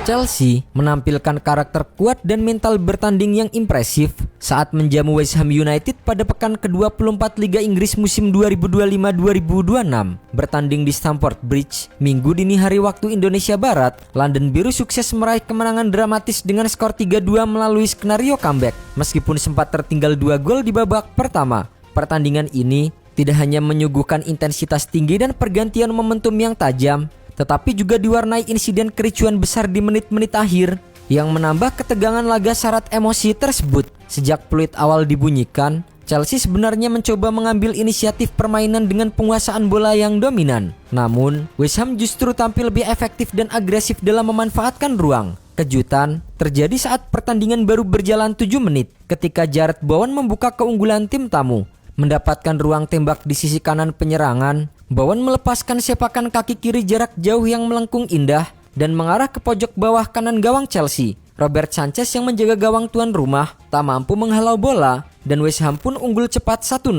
Chelsea menampilkan karakter kuat dan mental bertanding yang impresif saat menjamu West Ham United pada pekan ke-24 Liga Inggris musim 2025-2026. Bertanding di Stamford Bridge, Minggu dini hari waktu Indonesia Barat, London Biru sukses meraih kemenangan dramatis dengan skor 3-2 melalui skenario comeback. Meskipun sempat tertinggal 2 gol di babak pertama, pertandingan ini tidak hanya menyuguhkan intensitas tinggi dan pergantian momentum yang tajam, tetapi juga diwarnai insiden kericuan besar di menit-menit akhir yang menambah ketegangan laga syarat emosi tersebut. Sejak peluit awal dibunyikan, Chelsea sebenarnya mencoba mengambil inisiatif permainan dengan penguasaan bola yang dominan. Namun, West Ham justru tampil lebih efektif dan agresif dalam memanfaatkan ruang. Kejutan terjadi saat pertandingan baru berjalan 7 menit ketika Jarrod Bowen membuka keunggulan tim tamu. Mendapatkan ruang tembak di sisi kanan penyerangan, Bowen melepaskan sepakan kaki kiri jarak jauh yang melengkung indah dan mengarah ke pojok bawah kanan gawang Chelsea. Robert Sanchez yang menjaga gawang tuan rumah tak mampu menghalau bola dan West Ham pun unggul cepat 1-0.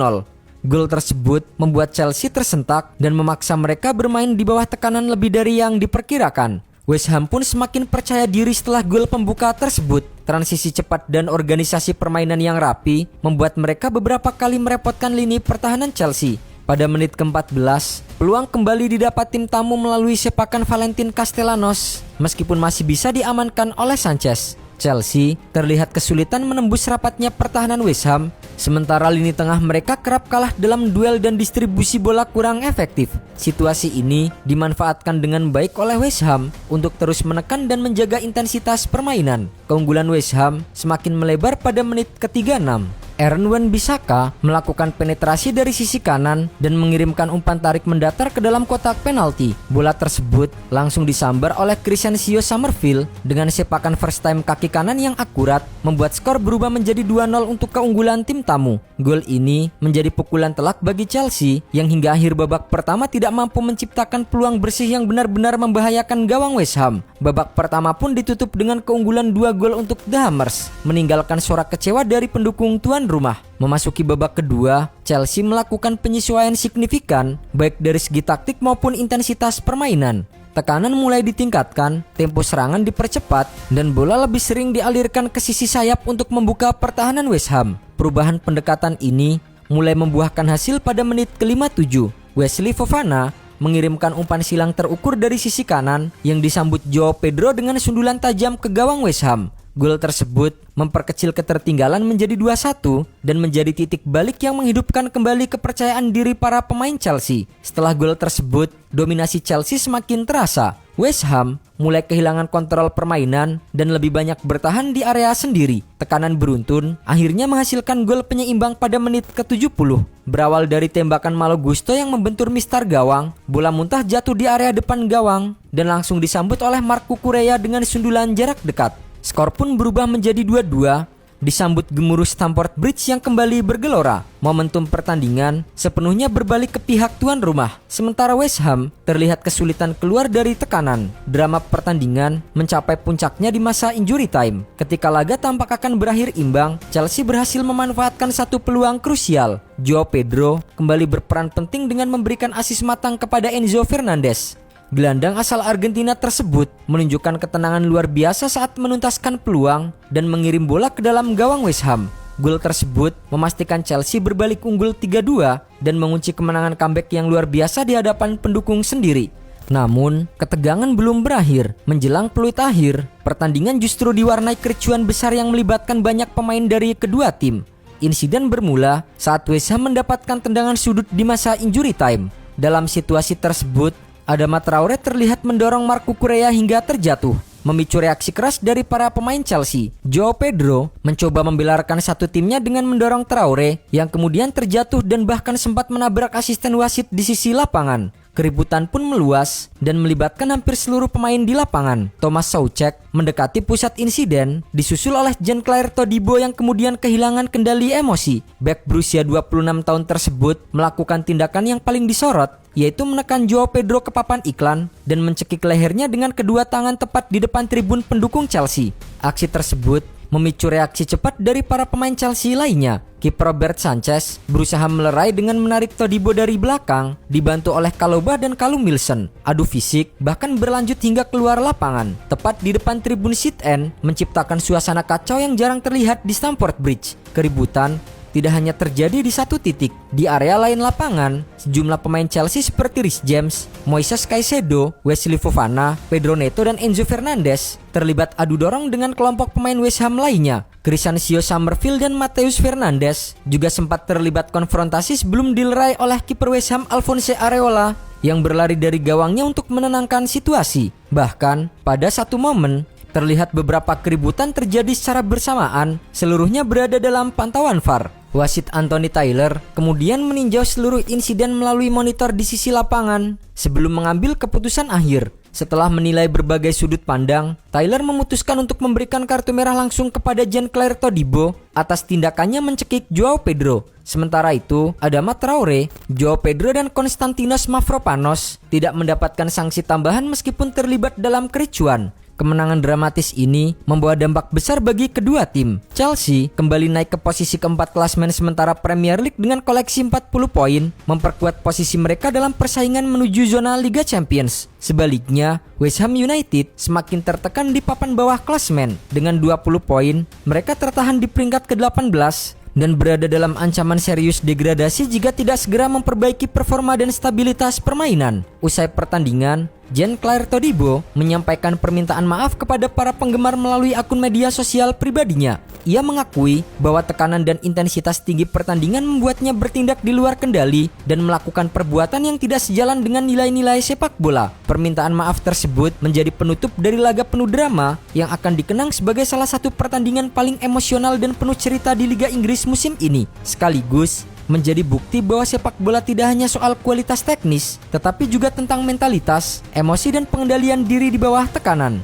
Gol tersebut membuat Chelsea tersentak dan memaksa mereka bermain di bawah tekanan lebih dari yang diperkirakan. West Ham pun semakin percaya diri setelah gol pembuka tersebut. Transisi cepat dan organisasi permainan yang rapi membuat mereka beberapa kali merepotkan lini pertahanan Chelsea. Pada menit ke-14, peluang kembali didapat tim tamu melalui sepakan Valentin Castellanos, meskipun masih bisa diamankan oleh Sanchez. Chelsea terlihat kesulitan menembus rapatnya pertahanan West Ham, sementara lini tengah mereka kerap kalah dalam duel dan distribusi bola kurang efektif. Situasi ini dimanfaatkan dengan baik oleh West Ham untuk terus menekan dan menjaga intensitas permainan. Keunggulan West Ham semakin melebar pada menit ke-36. Aaron Wan-Bissaka melakukan penetrasi dari sisi kanan dan mengirimkan umpan tarik mendatar ke dalam kotak penalti. Bola tersebut langsung disambar oleh Crescencio Summerville dengan sepakan first time kaki kanan yang akurat, membuat skor berubah menjadi 2-0 untuk keunggulan tim tamu. Gol ini menjadi pukulan telak bagi Chelsea yang hingga akhir babak pertama tidak mampu menciptakan peluang bersih yang benar-benar membahayakan gawang West Ham. Babak pertama pun ditutup dengan keunggulan 2 gol untuk The Hammers, meninggalkan sorak kecewa dari pendukung tuan rumah. Memasuki babak kedua, Chelsea melakukan penyesuaian signifikan baik dari segi taktik maupun intensitas permainan. Tekanan mulai ditingkatkan, tempo serangan dipercepat, dan bola lebih sering dialirkan ke sisi sayap untuk membuka pertahanan West Ham. Perubahan pendekatan ini mulai membuahkan hasil pada menit ke-57. Wesley Fofana mengirimkan umpan silang terukur dari sisi kanan yang disambut Joao Pedro dengan sundulan tajam ke gawang West Ham. Gol tersebut memperkecil ketertinggalan menjadi 2-1 dan menjadi titik balik yang menghidupkan kembali kepercayaan diri para pemain Chelsea. Setelah gol tersebut, dominasi Chelsea semakin terasa. West Ham mulai kehilangan kontrol permainan dan lebih banyak bertahan di area sendiri. Tekanan beruntun akhirnya menghasilkan gol penyeimbang pada menit ke-70. Berawal dari tembakan Malo Gusto yang membentur mistar gawang, bola muntah jatuh di area depan gawang dan langsung disambut oleh Marc Cucurella dengan sundulan jarak dekat. Skor pun berubah menjadi 2-2, disambut gemuruh Stamford Bridge yang kembali bergelora. Momentum pertandingan sepenuhnya berbalik ke pihak tuan rumah, sementara West Ham terlihat kesulitan keluar dari tekanan. Drama pertandingan mencapai puncaknya di masa injury time. Ketika laga tampak akan berakhir imbang, Chelsea berhasil memanfaatkan satu peluang krusial. Joao Pedro kembali berperan penting dengan memberikan asis matang kepada Enzo Fernandez. Gelandang asal Argentina tersebut menunjukkan ketenangan luar biasa saat menuntaskan peluang dan mengirim bola ke dalam gawang West Ham. Gol tersebut memastikan Chelsea berbalik unggul 3-2 dan mengunci kemenangan comeback yang luar biasa di hadapan pendukung sendiri. Namun, ketegangan belum berakhir. Menjelang peluit akhir, pertandingan justru diwarnai kericuan besar yang melibatkan banyak pemain dari kedua tim. Insiden bermula saat West Ham mendapatkan tendangan sudut di masa injury time. Dalam situasi tersebut, Adama Traore terlihat mendorong Marc Cucurella hingga terjatuh, memicu reaksi keras dari para pemain Chelsea. Joao Pedro mencoba membelarkan satu timnya dengan mendorong Traore yang kemudian terjatuh dan bahkan sempat menabrak asisten wasit di sisi lapangan. Keributan pun meluas dan melibatkan hampir seluruh pemain di lapangan. Thomas Soucek mendekati pusat insiden, disusul oleh Jean-Claire Todibo yang kemudian kehilangan kendali emosi. Bek berusia 26 tahun tersebut melakukan tindakan yang paling disorot, yaitu menekan Joao Pedro ke papan iklan dan mencekik lehernya dengan kedua tangan tepat di depan tribun pendukung Chelsea. Aksi tersebut memicu reaksi cepat dari para pemain Chelsea lainnya. Kiper Robert Sanchez berusaha melerai dengan menarik Todibo dari belakang, dibantu oleh Kaloba dan Callum Wilson. Adu fisik bahkan berlanjut hingga keluar lapangan, tepat di depan tribun sit end, menciptakan suasana kacau yang jarang terlihat di Stamford Bridge. Keributan tidak hanya terjadi di satu titik. Di area lain lapangan, sejumlah pemain Chelsea seperti Reece James, Moises Caicedo, Wesley Fofana, Pedro Neto, dan Enzo Fernandez terlibat adu dorong dengan kelompok pemain West Ham lainnya. Crysencio Summerfield dan Mateus Fernandes juga sempat terlibat konfrontasi sebelum dilerai oleh kiper West Ham Alphonse Areola yang berlari dari gawangnya untuk menenangkan situasi. Bahkan, pada satu momen, terlihat beberapa keributan terjadi secara bersamaan, seluruhnya berada dalam pantauan VAR. Wasit Anthony Taylor kemudian meninjau seluruh insiden melalui monitor di sisi lapangan sebelum mengambil keputusan akhir. Setelah menilai berbagai sudut pandang, Taylor memutuskan untuk memberikan kartu merah langsung kepada Jean-Claire Todibo atas tindakannya mencekik Joao Pedro. Sementara itu, Adama Traore, Joao Pedro, dan Konstantinos Mavropanos tidak mendapatkan sanksi tambahan meskipun terlibat dalam kericuan. Kemenangan dramatis ini membawa dampak besar bagi kedua tim. Chelsea kembali naik ke posisi keempat klasemen sementara Premier League dengan koleksi 40 poin, memperkuat posisi mereka dalam persaingan menuju zona Liga Champions. Sebaliknya, West Ham United semakin tertekan di papan bawah klasemen. Dengan 20 poin, mereka tertahan di peringkat ke-18 dan berada dalam ancaman serius degradasi jika tidak segera memperbaiki performa dan stabilitas permainan. Usai pertandingan, Jean-Claire Todibo menyampaikan permintaan maaf kepada para penggemar melalui akun media sosial pribadinya. Ia mengakui bahwa tekanan dan intensitas tinggi pertandingan membuatnya bertindak di luar kendali dan melakukan perbuatan yang tidak sejalan dengan nilai-nilai sepak bola. Permintaan maaf tersebut menjadi penutup dari laga penuh drama yang akan dikenang sebagai salah satu pertandingan paling emosional dan penuh cerita di Liga Inggris musim ini. Sekaligus menjadi bukti bahwa sepak bola tidak hanya soal kualitas teknis, tetapi juga tentang mentalitas, emosi, dan pengendalian diri di bawah tekanan.